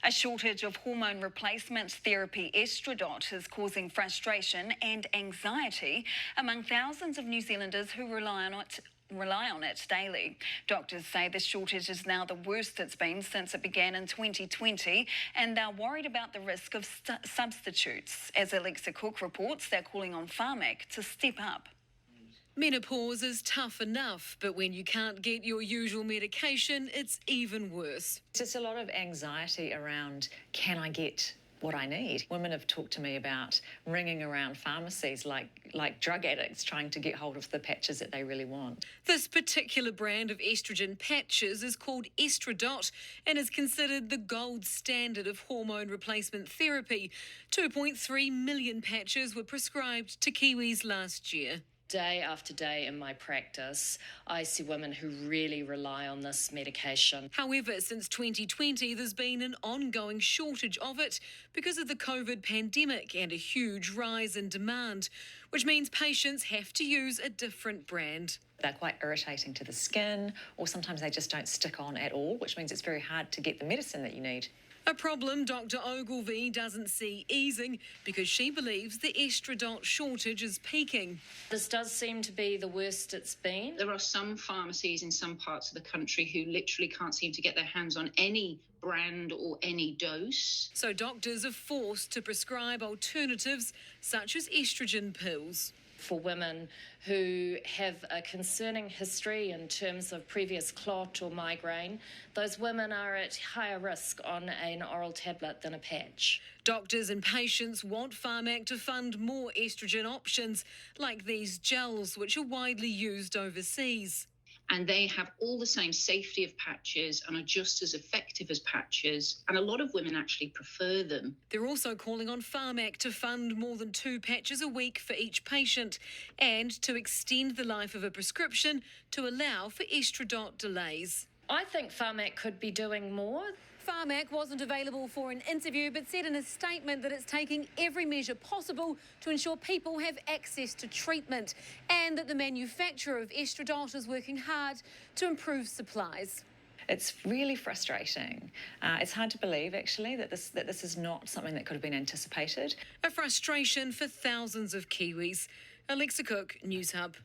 A shortage of hormone replacement therapy Estrodot is causing frustration and anxiety among thousands of New Zealanders who rely on it daily. Doctors say the shortage is now the worst it's been since it began in 2020, and they're worried about the risk of substitutes. As Alexa Cook reports, they're calling on Pharmac to step up. Menopause is tough enough, but when you can't get your usual medication, it's even worse. Just a lot of anxiety around, can I get what I need? Women have talked to me about ringing around pharmacies like drug addicts trying to get hold of the patches that they really want. This particular brand of estrogen patches is called Estrodot and is considered the gold standard of hormone replacement therapy. 2.3 million patches were prescribed to Kiwis last year. Day after day in my practice, I see women who really rely on this medication. However, since 2020, there's been an ongoing shortage of it because of the COVID pandemic and a huge rise in demand, which means patients have to use a different brand. They're quite irritating to the skin, or sometimes they just don't stick on at all, which means it's very hard to get the medicine that you need. A problem Dr. Ogilvie doesn't see easing because she believes the Estrodot shortage is peaking. This does seem to be the worst it's been. There are some pharmacies in some parts of the country who literally can't seem to get their hands on any brand or any dose. So doctors are forced to prescribe alternatives such as estrogen pills. For women who have a concerning history in terms of previous clot or migraine, those women are at higher risk on an oral tablet than a patch. Doctors and patients want Pharmac to fund more estrogen options, like these gels, which are widely used overseas. And they have all the same safety of patches and are just as effective as patches. And a lot of women actually prefer them. They're also calling on Pharmac to fund more than 2 patches a week for each patient and to extend the life of a prescription to allow for Estrodot delays. I think Pharmac could be doing more. Pharmac wasn't available for an interview but said in a statement that it's taking every measure possible to ensure people have access to treatment and that the manufacturer of Estrodot is working hard to improve supplies. It's really frustrating. It's hard to believe, actually, that this is not something that could have been anticipated. A frustration for thousands of Kiwis. Alexa Cook, News Hub.